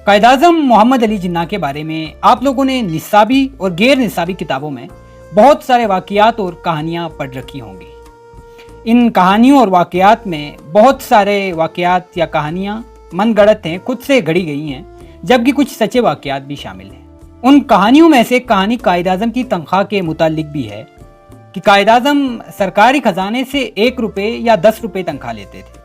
قائد اعظم محمد علی جناح کے بارے میں آپ لوگوں نے نصابی اور غیر نصابی کتابوں میں بہت سارے واقعات اور کہانیاں پڑھ رکھی ہوں گی۔ ان کہانیوں اور واقعات میں بہت سارے واقعات یا کہانیاں من گڑت ہیں، خود سے گھڑی گئی ہیں، جبکہ کچھ سچے واقعات بھی شامل ہیں۔ ان کہانیوں میں سے ایک کہانی قائد اعظم کی تنخواہ کے متعلق بھی ہے کہ قائد اعظم سرکاری خزانے سے 1 روپے یا 10 روپے تنخواہ لیتے تھے،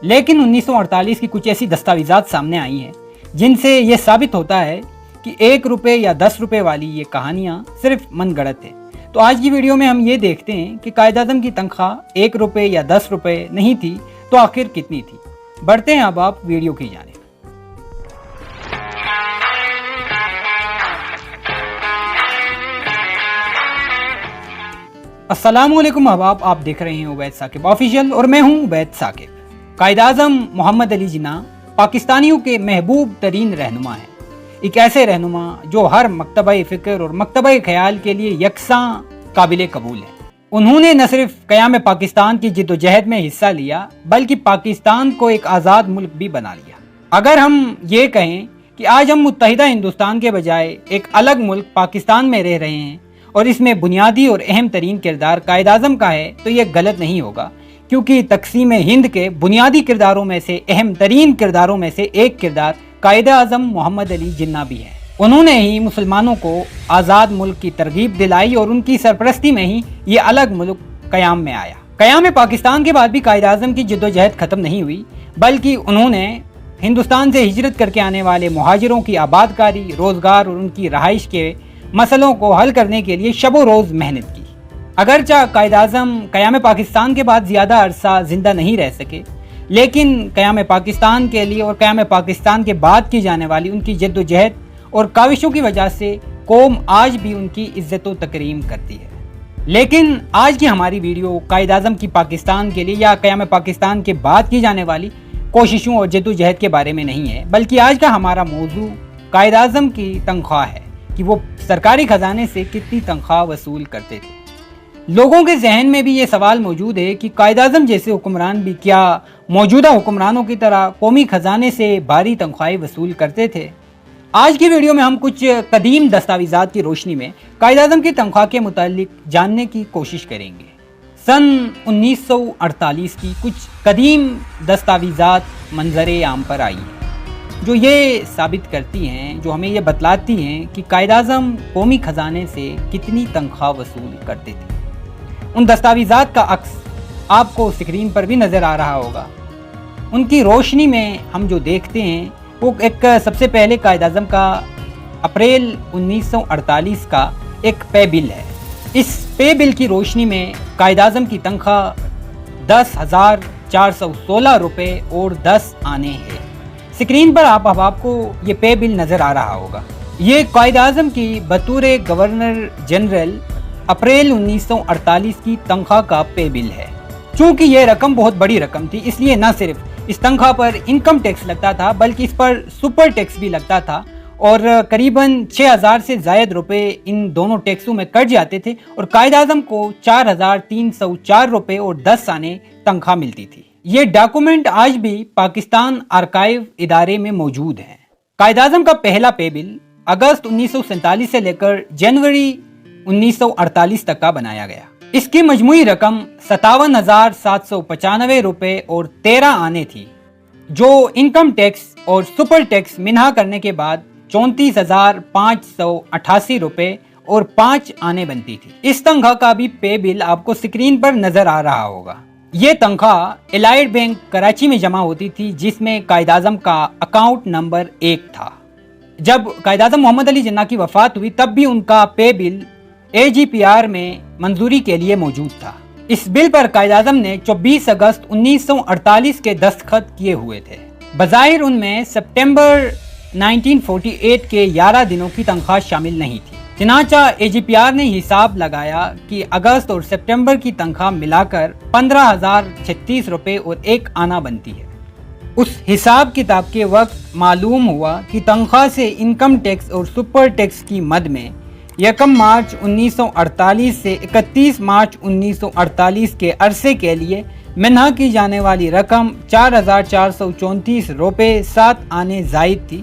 لیکن 1948 کی کچھ ایسی دستاویزات سامنے آئی ہیں جن سے یہ ثابت ہوتا ہے کہ 1 روپے یا 10 روپے والی یہ کہانیاں صرف من گڑت ہے۔ تو آج کی ویڈیو میں ہم یہ دیکھتے ہیں کہ قائد اعظم کی تنخواہ 1 روپے یا 10 روپے نہیں تھی تو آخر کتنی تھی۔ بڑھتے ہیں اب آپ ویڈیو کی جانب۔ السلام علیکم احباب، آپ دیکھ رہے ہیں عبید ثاقب آفیشیل اور میں ہوں عبید ثاقب۔ قائد اعظم محمد علی جناح پاکستانیوں کے محبوب ترین رہنما ہیں، ایک ایسے رہنما جو ہر مکتبہ فکر اور مکتبہ خیال کے لیے یکساں قابل قبول ہیں۔ انہوں نے نہ صرف قیام پاکستان کی جد و جہد میں حصہ لیا بلکہ پاکستان کو ایک آزاد ملک بھی بنا لیا۔ اگر ہم یہ کہیں کہ آج ہم متحدہ ہندوستان کے بجائے ایک الگ ملک پاکستان میں رہ رہے ہیں اور اس میں بنیادی اور اہم ترین کردار قائد اعظم کا ہے تو یہ غلط نہیں ہوگا، کیونکہ تقسیم ہند کے بنیادی کرداروں میں سے اہم ترین کرداروں میں سے ایک کردار قائد اعظم محمد علی جناح بھی ہے۔ انہوں نے ہی مسلمانوں کو آزاد ملک کی ترغیب دلائی اور ان کی سرپرستی میں ہی یہ الگ ملک قیام میں آیا۔ قیام پاکستان کے بعد بھی قائد اعظم کی جدوجہد ختم نہیں ہوئی، بلکہ انہوں نے ہندوستان سے ہجرت کر کے آنے والے مہاجروں کی آباد کاری، روزگار اور ان کی رہائش کے مسئلوں کو حل کرنے کے لیے شب و روز محنت کی۔ اگرچہ قائد اعظم قیام پاکستان کے بعد زیادہ عرصہ زندہ نہیں رہ سکے، لیکن قیام پاکستان کے لیے اور قیام پاکستان کے بعد کی جانے والی ان کی جد و جہد اور کاوشوں کی وجہ سے قوم آج بھی ان کی عزت و تکریم کرتی ہے۔ لیکن آج کی ہماری ویڈیو قائد اعظم کی پاکستان کے لیے یا قیام پاکستان کے بعد کی جانے والی کوششوں اور جد و جہد کے بارے میں نہیں ہے، بلکہ آج کا ہمارا موضوع قائد اعظم کی تنخواہ ہے کہ وہ سرکاری خزانے سے کتنی تنخواہ وصول کرتے تھے۔ لوگوں کے ذہن میں بھی یہ سوال موجود ہے کہ قائد اعظم جیسے حکمران بھی کیا موجودہ حکمرانوں کی طرح قومی خزانے سے بھاری تنخواہیں وصول کرتے تھے؟ آج کی ویڈیو میں ہم کچھ قدیم دستاویزات کی روشنی میں قائد اعظم کی تنخواہ کے متعلق جاننے کی کوشش کریں گے۔ سن 1948 کی کچھ قدیم دستاویزات منظر عام پر آئی ہیں جو یہ ثابت کرتی ہیں، جو ہمیں یہ بتلاتی ہیں کہ قائد اعظم قومی خزانے سے کتنی تنخواہ وصول کرتے تھے۔ ان دستاویزات کا عکس آپ کو اسکرین پر بھی نظر آ رہا ہوگا۔ ان کی روشنی میں ہم جو دیکھتے ہیں وہ ایک سب سے پہلے قائد اعظم کا اپریل 1948 کا ایک پے بل ہے۔ اس پے بل کی روشنی میں قائد اعظم کی تنخواہ 10,416 روپے اور 10 آنے ہے۔ اسکرین پر آپ کو یہ پے بل نظر آ رہا ہوگا۔ یہ قائد اعظم کی بطور گورنر جنرل اپریل 1948 کی تنخواہ کا پے بل ہے۔ چونکہ یہ رقم بہت بڑی رقم تھی، اس لیے نہ صرف اس تنخواہ پر انکم ٹیکس لگتا تھا بلکہ اس پر سپر ٹیکس بھی لگتا تھا، اور قریباً 6,000 سے زائد روپے ان دونوں ٹیکسوں میں کٹ جاتے تھے، اور قائد اعظم کو 4,304 روپے اور 10 آنے تنخواہ ملتی تھی۔ یہ ڈاکومنٹ آج بھی پاکستان آرکائیو ادارے میں موجود ہیں۔ قائد اعظم کا پہلا پے بل اگست 1947 سے لے کر جنوری 1948 تک کا بنایا گیا۔ اس کی مجموعی رقم 57,795 روپے اور 13 آنے تھی، جو انکم ٹیکس اور سپر ٹیکس منہا کرنے کے بعد 34,588 روپے اور 5 آنے بنتی تھی۔ اس تنخواہ کا بھی پے بل آپ کو اسکرین پر نظر آ رہا ہوگا۔ یہ تنخواہ الائٹ بینک کراچی میں جمع ہوتی تھی، جس میں قائد اعظم کا اکاؤنٹ نمبر 1 تھا۔ جب قائد اعظم محمد علی جناح کی وفات ہوئی تب بھی ان کا پے بل AGPR میں منظوری کے لیے موجود تھا۔ اس بل پر قائد اعظم نے 24 اگست 1948 کے دستخط کیے ہوئے تھے۔ بظاہر ان میں سپٹمبر 1948 کے 11 دنوں کی تنخواہ شامل نہیں تھی، چنانچہ AGPR نے حساب لگایا کہ اگست اور سپٹمبر کی تنخواہ ملا کر 15,036 روپے اور 1 آنا بنتی ہے۔ اس حساب کتاب کے وقت معلوم ہوا کہ تنخواہ سے انکم ٹیکس اور سپر ٹیکس کی مد میں 1 مارچ 1948 سے 31 مارچ 1948 کے عرصے کے لیے منہا کی جانے والی رقم 4,434 روپے 7 آنے زائد تھی،